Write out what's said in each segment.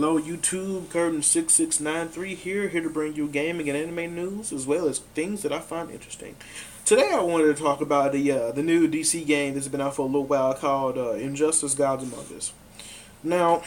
Hello YouTube, Curtain6693 here to bring you gaming and anime news as well as things that I find interesting. Today I wanted to talk about the new DC game that's been out for a little while called Injustice: Gods Among Us. Now,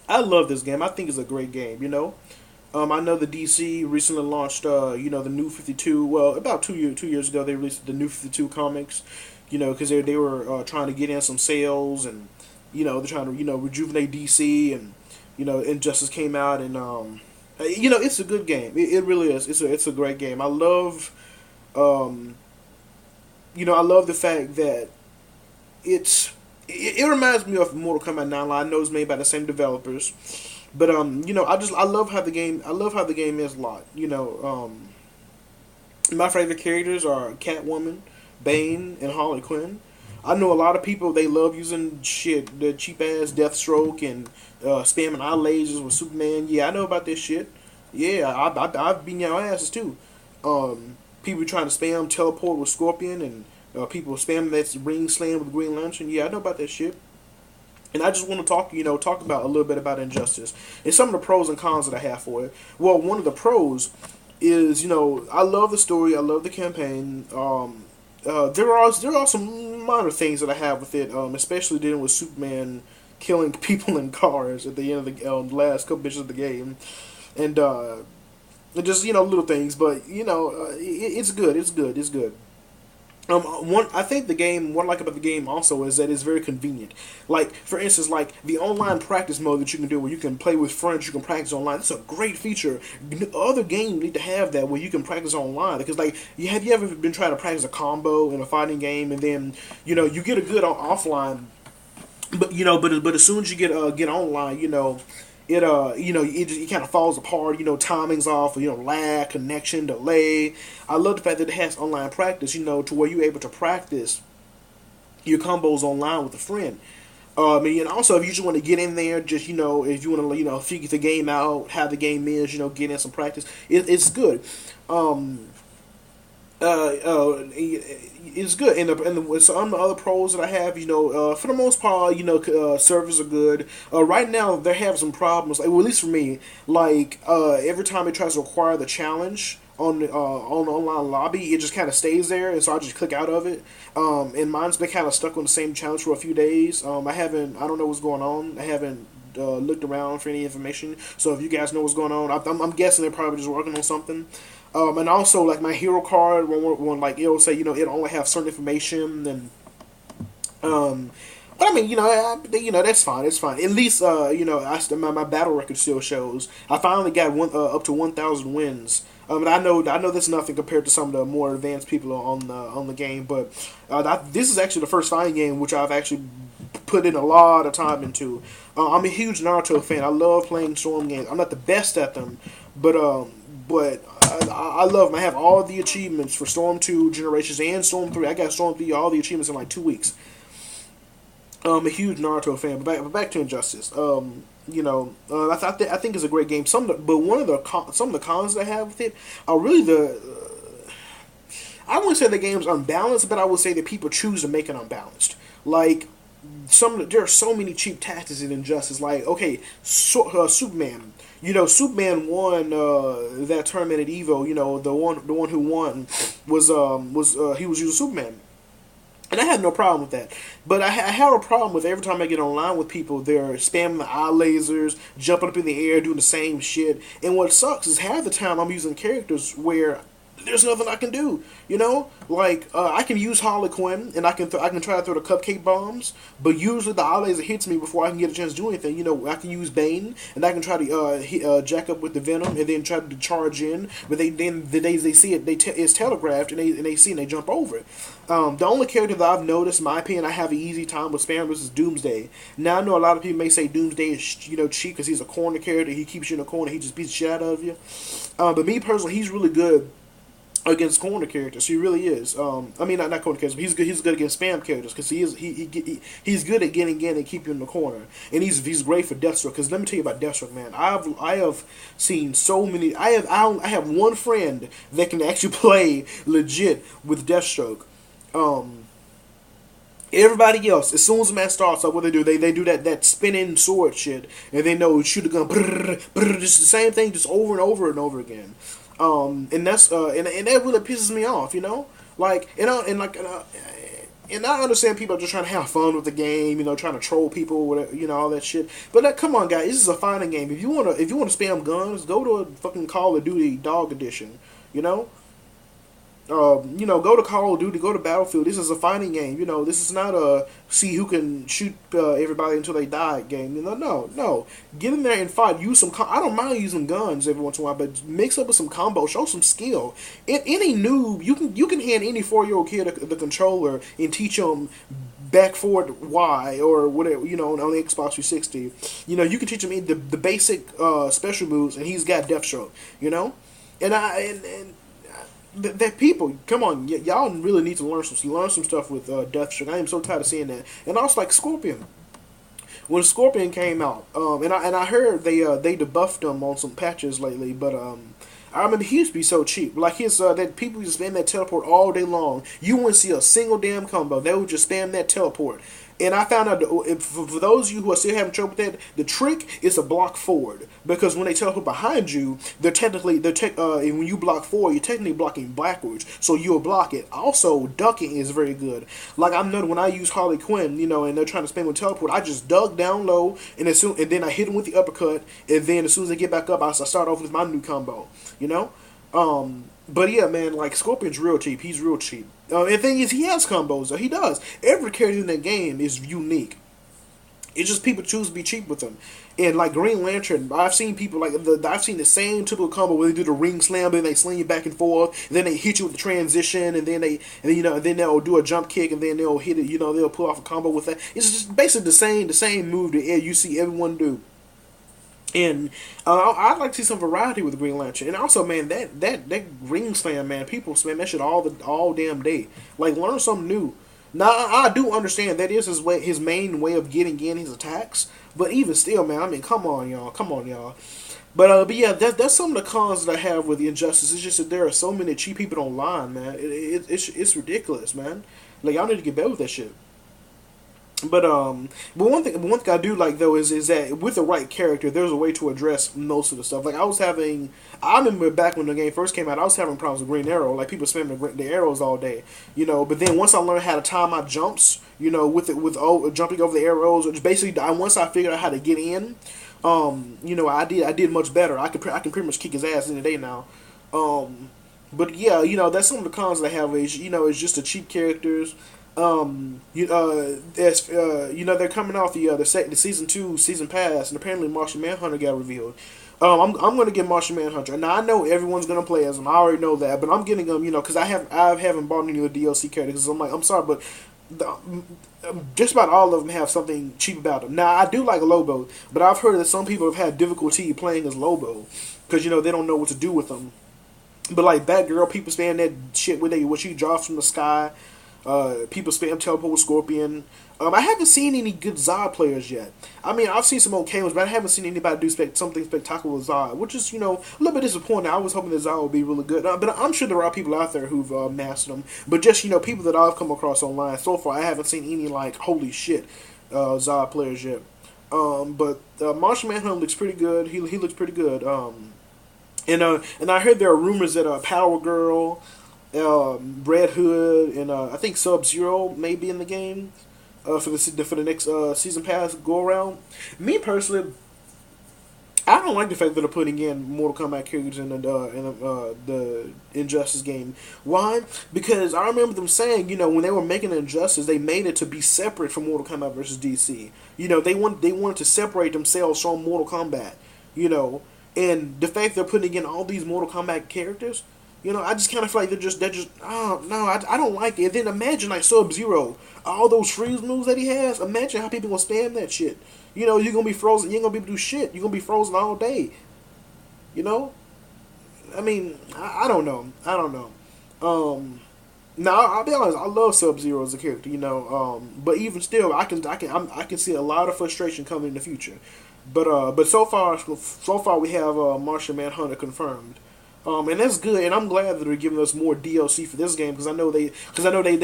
I love this game. I think it's a great game. I know the DC recently launched the New 52. Well, about 2 years ago they released the New 52 comics. Because they were trying to get in some sales and they're trying to rejuvenate DC and Injustice came out and it's a good game. It really is. It's a great game. I love um, I love the fact that it reminds me of Mortal Kombat 9. I know it's made by the same developers, but I love how the game is a lot. My favorite characters are Catwoman, Bane, and Harley Quinn. I know a lot of people they love using the cheap ass Deathstroke and spamming eye lasers with Superman. Yeah, I know about this shit. Yeah, I've been your asses too. People trying to spam teleport with Scorpion and people spam that ring slam with Green Lantern. Yeah, I know about that shit. And I just want to talk about a little bit about Injustice and some of the pros and cons that I have for it. Well, one of the pros is I love the story, I love the campaign. There are some minor things that I have with it, especially dealing with Superman killing people in cars at the end of the last couple missions of the game, and just little things, but it's good, it's good. One I think the game. What I like about the game also is that it's very convenient. Like for instance, like the online practice mode that you can do, where you can play with friends, you can practice online. That's a great feature. Other games need to have that where you can practice online. Because like, have you ever been trying to practice a combo in a fighting game, and then you get a good offline, but but as soon as you get online, it kind of falls apart. Timing's off. Lag, connection, delay. I love the fact that it has online practice. To where you're able to practice your combos online with a friend. And also if you just want to get in there, just if you want to figure the game out, how the game is, get in some practice. It's good. Um, it's good. And some other pros that I have, for the most part, servers are good. Right now, they have some problems. Like, well, at least for me, like every time it tries to acquire the challenge on the online lobby, it just kind of stays there, and so I just click out of it. And mine's been kind of stuck on the same challenge for a few days. I don't know what's going on. I haven't looked around for any information. So if you guys know what's going on, I'm guessing they're probably just working on something. And also, like my hero card, when like it'll say, it only have certain information, and um, but I mean, that's fine. It's fine. At least, my battle record still shows. I finally got up to 1,000 wins. And I know that's nothing compared to some of the more advanced people on the game, but this is actually the first fighting game which I've actually put in a lot of time into. I'm a huge Naruto fan. I love playing Storm games. I'm not the best at them, but I love them. I have all the achievements for Storm 2 Generations and Storm 3. I got Storm 3, all the achievements in like 2 weeks. I'm a huge Naruto fan, but back to Injustice. I think it's a great game. But one of some of the cons that I have with it are really I wouldn't say the game's unbalanced, but I would say that people choose to make it unbalanced. Like there are so many cheap tactics in Injustice. Like okay, Superman. Superman won that tournament at Evo. The one who won was he was using Superman. And I had no problem with that. But I have a problem with every time I get online with people, they're spamming the eye lasers, jumping up in the air, doing the same shit. And what sucks is half the time I'm using characters where there's nothing I can do. Like I can use Harley Quinn and I can try to throw the cupcake bombs, but usually the eye laser hits me before I can get a chance to do anything. I can use Bane and I can try to jack up with the Venom and then try to charge in, but they see it, it's telegraphed and they see and they jump over it. The only character that I've noticed, in my opinion, I have an easy time with spammers is Doomsday. Now I know a lot of people may say Doomsday is cheap because he's a corner character. He keeps you in a corner. He just beats the shit out of you. But me personally, he's really good against corner characters. He really is. I mean, not corner characters, but he's good. He's good against spam characters because he's good at getting in and keep you in the corner. And he's great for Deathstroke. Because let me tell you about Deathstroke, man. I have seen so many. I have one friend that can actually play legit with Deathstroke. Um, Everybody else, as soon as the match starts up, what they do, they do that spinning sword shit, and they know shoot a gun, brrr, brrr, just the same thing, just over and over and over again. And that's and that really pisses me off, you know. Like and I understand people are just trying to have fun with the game, you know, trying to troll people, whatever, you know, all that shit. But like, come on, guys, this is a fighting game. If you wanna spam guns, go to a fucking Call of Duty Dog Edition, you know. You know, go to Call of Duty, go to Battlefield. This is a fighting game. You know, this is not a see who can shoot everybody until they die game. You know, no. Get in there and fight. Use some. I don't mind using guns every once in a while, but mix up with some combo. Show some skill. Any noob, you can hand any 4-year-old kid the controller and teach them back forward Y or whatever, you know, on the Xbox 360. You know, you can teach him the basic special moves, and he's got Deathstroke. You know, and that people, come on, y'all really need to learn some stuff with Deathstroke. I am so tired of seeing that. And also like Scorpion. When Scorpion came out, and I heard they debuffed him on some patches lately, but I remember he used to be so cheap. Like his that people used to spam that teleport all day long. You wouldn't see a single damn combo. They would just spam that teleport. And I found out for those of you who are still having trouble with that, the trick is to block forward because when they teleport behind you, when you block forward, you're technically blocking backwards, so you'll block it. Also, ducking is very good. Like I'm noticing when I use Harley Quinn, you know, and they're trying to spam with teleport, I just duck down low, and then I hit them with the uppercut, and then as soon as they get back up, I start off with my new combo. You know, but yeah, man, like Scorpion's real cheap. He's real cheap. And the thing is, he has combos. He does. Every character in that game is unique. It's just people choose to be cheap with them. And like Green Lantern, I've seen people I've seen the same typical combo where they do the ring slam, then they sling you back and forth, and then they hit you with the transition, and then they'll do a jump kick, and then they'll hit it. You know, they'll pull off a combo with that. It's just basically the same move that you see everyone do. And I'd like to see some variety with Green Lantern. And also, man, that ring slam, man, people spam that shit all damn day. Like, learn something new. Now, I do understand that is his main way of getting in his attacks. But even still, man, I mean, come on, y'all. But yeah, that's some of the cons that I have with the Injustice. It's just that there are so many cheap people online, man. It's ridiculous, man. Like, y'all need to get better with that shit. But one thing I do like though is that with the right character, there's a way to address most of the stuff. Like I remember back when the game first came out, I was having problems with Green Arrow. Like people spamming the arrows all day, you know. But then once I learned how to time my jumps, you know, jumping over the arrows, or just basically once I figured out how to get in, you know, I did much better. I can pretty much kick his ass in the day now. But yeah, you know, that's some of the cons that I have. Is you know, it's just the cheap characters. You know, they're coming off the season 2 season pass, and apparently Martian Manhunter got revealed. I'm gonna get Martian Manhunter. Now I know everyone's gonna play as him. I already know that, but I'm getting them, you know, because I haven't bought any of the DLC characters. I'm sorry, but just about all of them have something cheap about them. Now I do like Lobo, but I've heard that some people have had difficulty playing as Lobo because you know they don't know what to do with them. But like Batgirl, people spam that shit where she drops from the sky. People spam teleport with Scorpion. I haven't seen any good Zod players yet. I mean, I've seen some okay ones, but I haven't seen anybody do something spectacular with Zod, which is, you know, a little bit disappointing. I was hoping that Zod would be really good. But I'm sure there are people out there who've mastered them. But just, you know, people that I've come across online, so far, I haven't seen any, like, holy shit Zod players yet. But Martian Manhunter looks pretty good. He looks pretty good. And I heard there are rumors that Power Girl, Red Hood, and I think Sub-Zero may be in the game for the next season pass go around. Me personally, I don't like the fact that they're putting in Mortal Kombat characters in the Injustice game. Why? Because I remember them saying, you know, when they were making Injustice, they made it to be separate from Mortal Kombat versus DC. You know, they wanted to separate themselves from Mortal Kombat. You know, and the fact they're putting in all these Mortal Kombat characters. You know, I just kind of feel like they're just, oh, no, I don't like it. And then imagine, like, Sub-Zero, all those freeze moves that he has. Imagine how people gonna spam that shit. You know, you're gonna be frozen. You ain't gonna be able to do shit. You're gonna be frozen all day. You know? I mean, I don't know. Now, I'll be honest, I love Sub-Zero as a character, you know, but even still, I can see a lot of frustration coming in the future. But so far we have Martian Manhunter confirmed. And that's good. And I'm glad that they're giving us more DLC for this game because I know they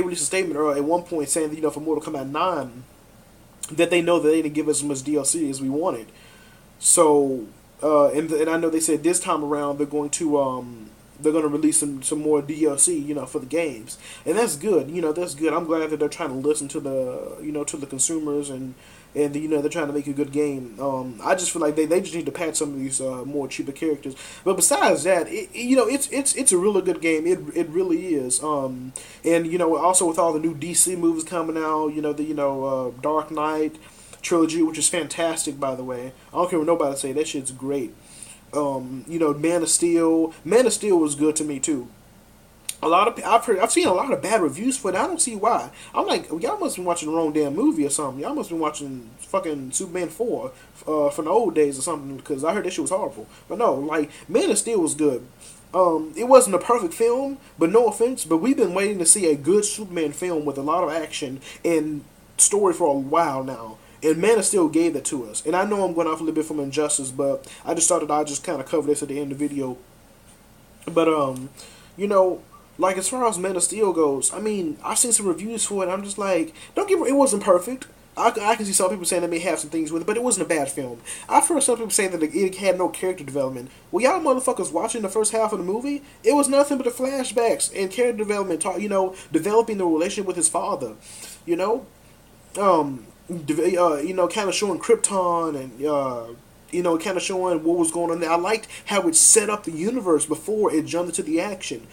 released a statement at one point saying that for Mortal Kombat 9 that they know that they didn't give us as much DLC as we wanted. So and I know they said this time around they're going to release some more DLC, for the games, and that's good. That's good. I'm glad that they're trying to listen to the to the consumers and they're trying to make a good game. I just feel like they just need to patch some of these more cheaper characters. But besides that, it's a really good game. It really is. And also with all the new DC movies coming out, the Dark Knight trilogy, which is fantastic, by the way. I don't care what nobody say. That shit's great. Man of Steel. Man of Steel was good to me too. I've seen a lot of bad reviews for it. I don't see why. I'm like, y'all must be watching the wrong damn movie or something. Y'all must be watching fucking Superman 4 from the old days or something, because I heard that shit was horrible. But no, like, Man of Steel was good. It wasn't a perfect film, but no offense, but we've been waiting to see a good Superman film with a lot of action and story for a while now. And Man of Steel gave that to us. And I know I'm going off a little bit from Injustice, but I just thought that I just kind of cover this at the end of the video. But, you know, like as far as Man of Steel goes, I mean, I've seen some reviews for it. I'm just like, don't get me, it wasn't perfect. I can see some people saying they may have some things with it, but it wasn't a bad film. I've heard some people saying that it had no character development. Well, y'all motherfuckers watching the first half of the movie, it was nothing but the flashbacks and character development, developing the relationship with his father, you know, kind of showing Krypton and kind of showing what was going on there. I liked how it set up the universe before it jumped into the action.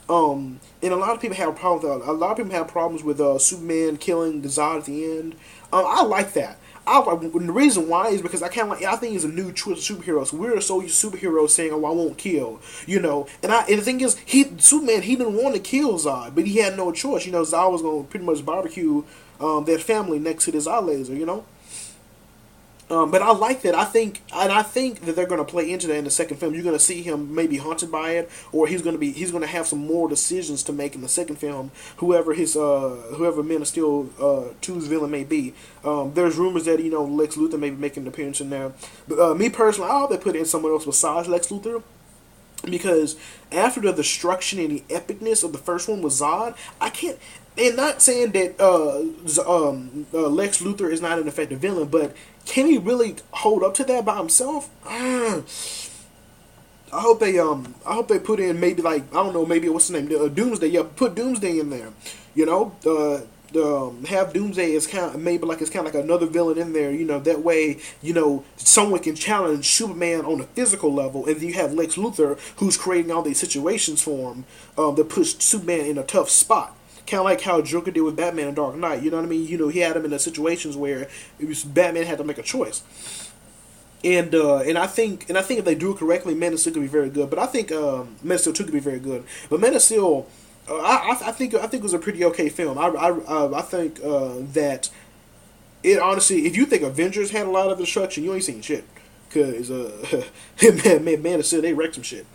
And a lot of people have problems. A lot of people have problems with Superman killing Zod at the end. I like that. The reason why is because I think it's a new choice of superheroes. We're so used to superheroes saying, "Oh, I won't kill," And the thing is, Superman, he didn't want to kill Zod, but he had no choice. Zod was going to pretty much barbecue their family next to the Zod laser. But I like that. I think that they're going to play into that in the second film. You're going to see him maybe haunted by it, or he's going to have some more decisions to make in the second film. Whoever Man of Steel 2's villain may be. There's rumors that Lex Luthor may be making an appearance in there. But me personally, I hope they put in someone else besides Lex Luthor. Because after the destruction and the epicness of the first one with Zod, I can't. And not saying that Lex Luthor is not an effective villain, but can he really hold up to that by himself? I hope they put in maybe like, I don't know, maybe what's his name, Doomsday. Yeah, put Doomsday in there. Have Doomsday as kind of, maybe like it's kind of like another villain in there. That way someone can challenge Superman on a physical level, and then you have Lex Luthor who's creating all these situations for him that puts Superman in a tough spot. Kind of like how Joker did with Batman and Dark Knight. You know what I mean? He had him in the situations where Batman had to make a choice. And I think if they do it correctly, Man of Steel could be very good. But I think Man of Steel 2 could be very good. But Man of Steel, I think it was a pretty okay film. I think that it honestly, if you think Avengers had a lot of destruction, you ain't seen shit. Cause Man of Steel, they wrecked some shit.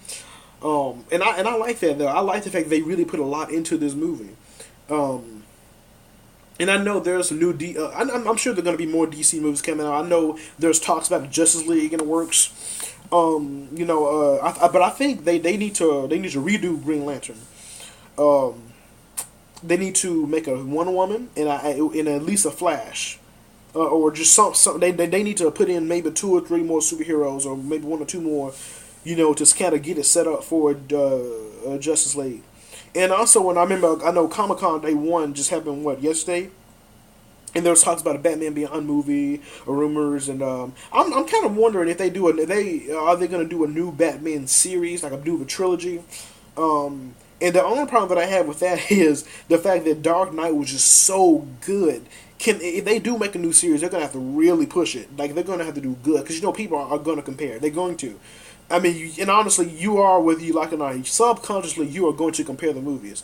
And I like that though. I like the fact that they really put a lot into this movie. And I know there's some new I'm sure there are going to be more DC movies coming out. I know there's talks about the Justice League in the works. But I think they need to redo Green Lantern. They need to make a Wonder Woman and at least a Flash, or just some. They need to put in maybe 2 or 3 more superheroes, or maybe 1 or 2 more. To kind of get it set up for Justice League. And also, I know Comic-Con Day 1 just happened, yesterday? And there was talks about a Batman Beyond movie, or rumors, and I'm kind of wondering if are they going to do a new Batman series, like a new trilogy? And the only problem that I have with that is the fact that Dark Knight was just so good. If they do make a new series, they're going to have to really push it. Like, they're going to have to do good, because people are going to compare. They're going to. I mean, and honestly, you are, whether you like it or not, subconsciously, you are going to compare the movies.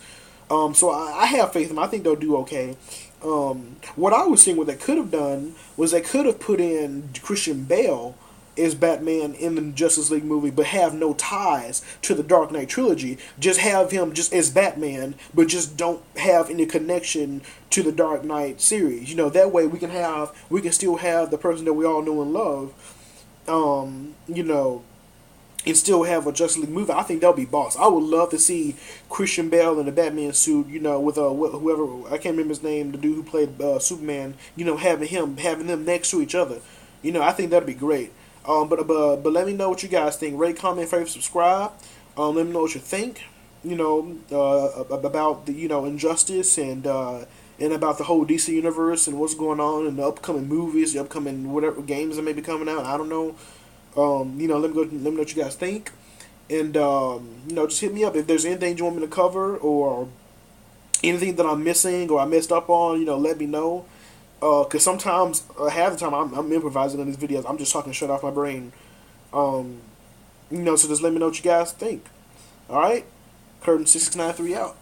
So I have faith in them. I think they'll do okay. What I was seeing, what they could have done was they could have put in Christian Bale as Batman in the Justice League movie, but have no ties to the Dark Knight trilogy. Just have him just as Batman, but just don't have any connection to the Dark Knight series. That way we can still have the person that we all know and love. and still have a Justice League movie. I think that would be boss. I would love to see Christian Bale in a Batman suit, you know, with whoever, I can't remember his name, the dude who played Superman, you know, having them next to each other. You know, I think that'd be great. But let me know what you guys think. Rate, comment, favorite, subscribe. Let me know what you think. You know, about the, you know, Injustice and about the whole DC universe and what's going on in the upcoming movies, the upcoming whatever games that may be coming out. I don't know. You know, let me know what you guys think, and you know, just hit me up if there's anything you want me to cover or anything that I'm missing or I messed up on. You know, let me know. Cause sometimes, half the time, I'm improvising on these videos. I'm just talking shit off my brain. Um, you know, so just let me know what you guys think. All right, Curtain 693 out.